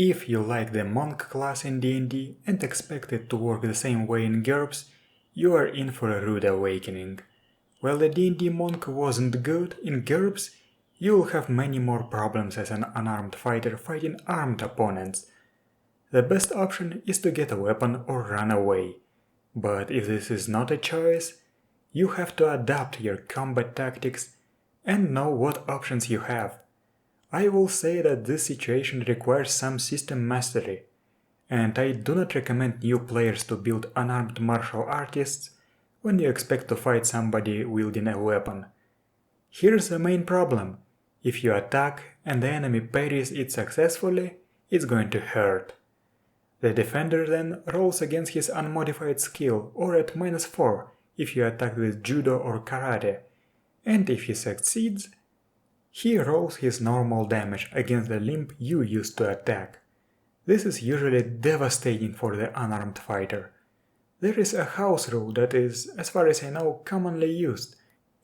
If you like the Monk class in D&D and expect it to work the same way in GURPS, you are in for a rude awakening. While the D&D Monk wasn't good, in GURPS you'll have many more problems as an unarmed fighter fighting armed opponents. The best option is to get a weapon or run away. But if this is not a choice, you have to adapt your combat tactics and know what options you have. I will say that this situation requires some system mastery, and I do not recommend new players to build unarmed martial artists when you expect to fight somebody wielding a weapon. Here's the main problem: if you attack and the enemy parries it successfully, it's going to hurt. The defender then rolls against his unmodified skill or at -4 if you attack with judo or karate, and if he succeeds, he rolls his normal damage against the limb you used to attack. This is usually devastating for the unarmed fighter. There is a house rule that is, as far as I know, commonly used.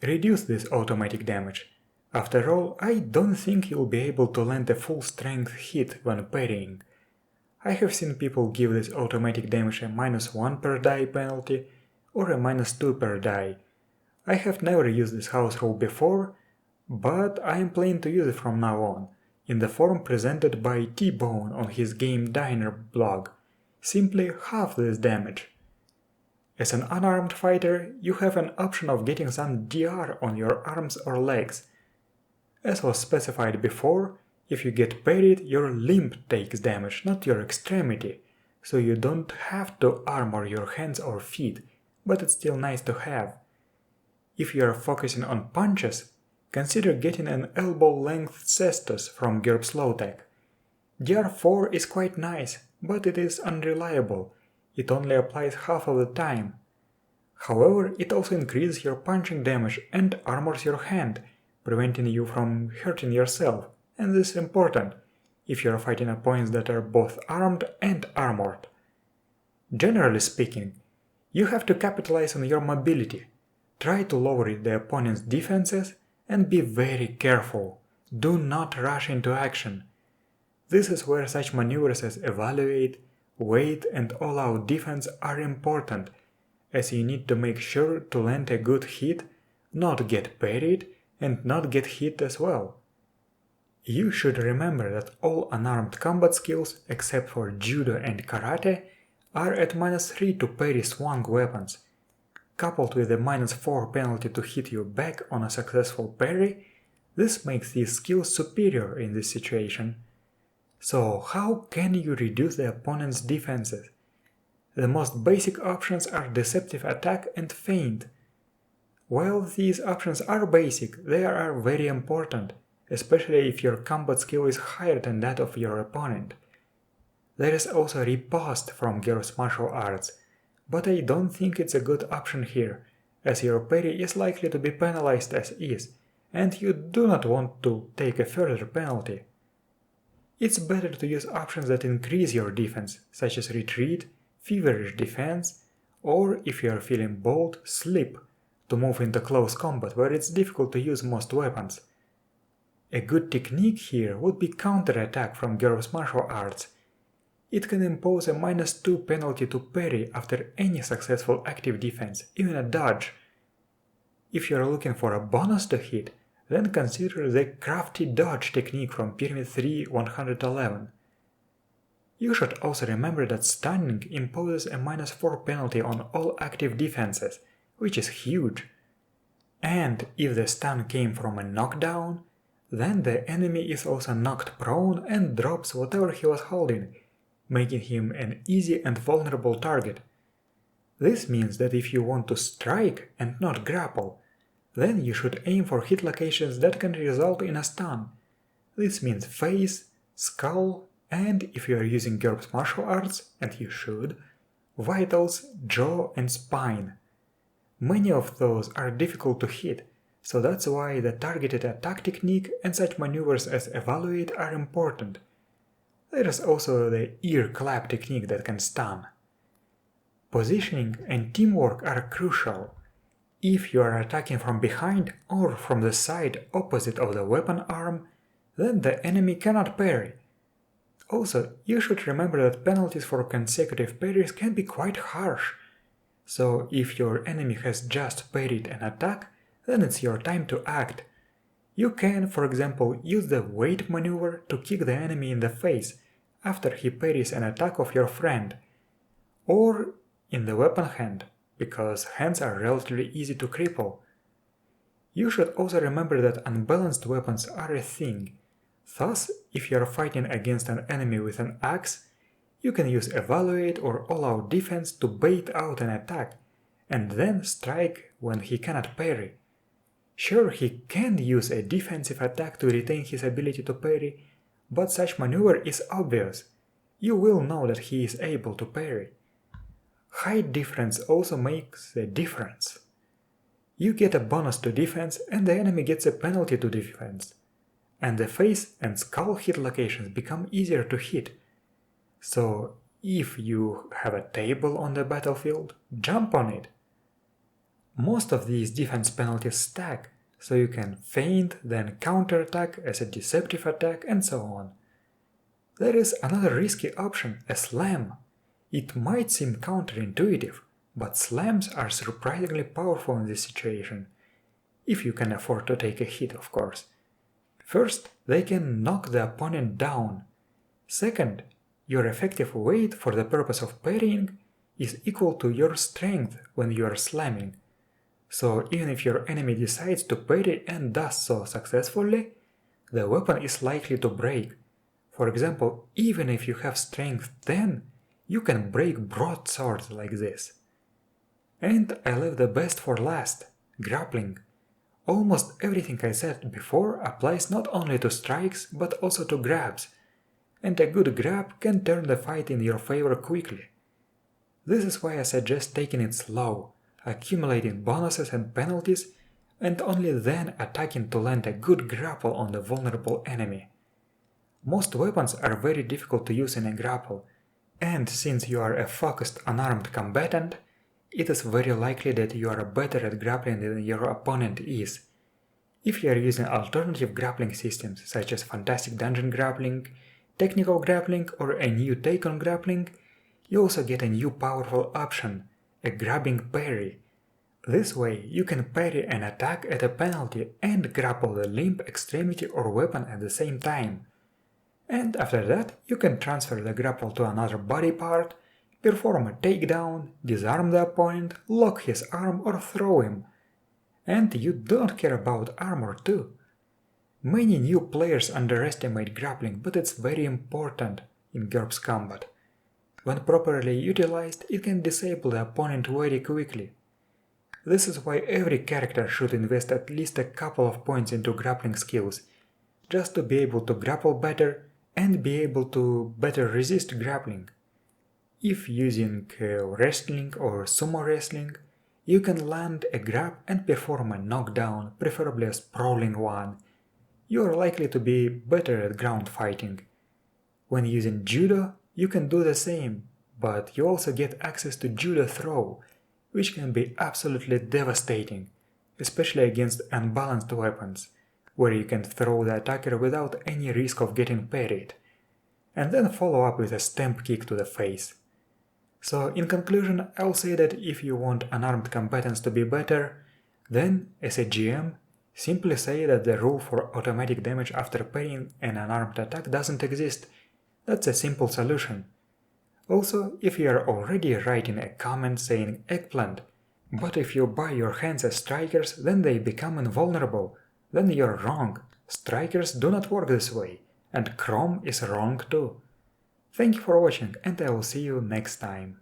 Reduce this automatic damage. After all, I don't think you'll be able to land a full strength hit when parrying. I have seen people give this automatic damage a -1 per die penalty or a -2 per die. I have never used this house rule before, but I am planning to use it from now on, in the form presented by T-Bone on his Game Diner blog. Simply half this damage. As an unarmed fighter, you have an option of getting some DR on your arms or legs. As was specified before, if you get parried, your limb takes damage, not your extremity, so you don't have to armor your hands or feet, but it's still nice to have. If you are focusing on punches, consider getting an elbow-length cestus from GURPS Low-Tech. DR4 is quite nice, but it is unreliable. It only applies half of the time. However, it also increases your punching damage and armors your hand, preventing you from hurting yourself, and this is important if you are fighting opponents that are both armed and armored. Generally speaking, you have to capitalize on your mobility. Try to lower the opponent's defenses and be very careful. Do not rush into action. This is where such maneuvers as evaluate, wait, and all-out defense are important, as you need to make sure to land a good hit, not get parried, and not get hit as well. You should remember that all unarmed combat skills, except for judo and karate, are at -3 to parry swung weapons. Coupled with the -4 penalty to hit you back on a successful parry, this makes these skills superior in this situation. So how can you reduce the opponent's defenses? The most basic options are deceptive attack and feint. While these options are basic, they are very important, especially if your combat skill is higher than that of your opponent. There is also riposte from GURPS martial arts, but I don't think it's a good option here, as your parry is likely to be penalized as is, and you do not want to take a further penalty. It's better to use options that increase your defense, such as retreat, feverish defense, or, if you are feeling bold, slip, to move into close combat where it's difficult to use most weapons. A good technique here would be counterattack from GURPS martial arts. It can impose a -2 penalty to parry after any successful active defense, even a dodge. If you are looking for a bonus to hit, then consider the crafty dodge technique from Pyramid 3 111. You should also remember that stunning imposes a -4 penalty on all active defenses, which is huge. And if the stun came from a knockdown, then the enemy is also knocked prone and drops whatever he was holding, making him an easy and vulnerable target. This means that if you want to strike and not grapple, then you should aim for hit locations that can result in a stun. This means face, skull, and if you are using GURPS martial arts, and you should, vitals, jaw, and spine. Many of those are difficult to hit, so that's why the targeted attack technique and such maneuvers as evaluate are important. There is also the ear clap technique that can stun. Positioning and teamwork are crucial. If you are attacking from behind or from the side opposite of the weapon arm, then the enemy cannot parry. Also, you should remember that penalties for consecutive parries can be quite harsh. So if your enemy has just parried an attack, then it's your time to act. You can, for example, use the wait maneuver to kick the enemy in the face after he parries an attack of your friend, or in the weapon hand, because hands are relatively easy to cripple. You should also remember that unbalanced weapons are a thing. Thus, if you are fighting against an enemy with an axe, you can use Evaluate or All-Out Defense to bait out an attack, and then strike when he cannot parry. Sure, he can use a defensive attack to retain his ability to parry, but such maneuver is obvious. You will know that he is able to parry. Height difference also makes a difference. You get a bonus to defense and the enemy gets a penalty to defense, and the face and skull hit locations become easier to hit. So if you have a table on the battlefield, jump on it. Most of these defense penalties stack, so you can feint, then counterattack as a deceptive attack, and so on. There is another risky option, a slam. It might seem counterintuitive, but slams are surprisingly powerful in this situation, if you can afford to take a hit, of course. First, they can knock the opponent down. Second, your effective weight for the purpose of parrying is equal to your strength when you are slamming. So even if your enemy decides to parry and does so successfully, the weapon is likely to break. For example, even if you have strength 10, you can break broadswords like this. And I left the best for last, grappling. Almost everything I said before applies not only to strikes but also to grabs, and a good grab can turn the fight in your favor quickly. This is why I suggest taking it slow, accumulating bonuses and penalties, and only then attacking to land a good grapple on the vulnerable enemy. Most weapons are very difficult to use in a grapple, and since you are a focused unarmed combatant, it is very likely that you are better at grappling than your opponent is. If you are using alternative grappling systems such as Fantastic Dungeon Grappling, Technical Grappling, or a new take on grappling, you also get a new powerful option, a grabbing parry. This way you can parry an attack at a penalty and grapple the limb, extremity or weapon at the same time. And after that you can transfer the grapple to another body part, perform a takedown, disarm the opponent, lock his arm or throw him. And you don't care about armor too. Many new players underestimate grappling, but it's very important in GURPS combat. When properly utilized, it can disable the opponent very quickly. This is why every character should invest at least a couple of points into grappling skills, just to be able to grapple better and be able to better resist grappling. If using wrestling or sumo wrestling, you can land a grab and perform a knockdown, preferably a sprawling one. You are likely to be better at ground fighting. When using judo, you can do the same, but you also get access to judo throw, which can be absolutely devastating, especially against unbalanced weapons, where you can throw the attacker without any risk of getting parried, and then follow up with a stamp kick to the face. So in conclusion, I'll say that if you want unarmed combatants to be better, then as a GM, simply say that the rule for automatic damage after parrying an unarmed attack doesn't exist. That's a simple solution. Also, if you are already writing a comment saying eggplant, but if you buy your hands as strikers, then they become invulnerable, then you're wrong. Strikers do not work this way, and Chrome is wrong too. Thank you for watching, and I will see you next time.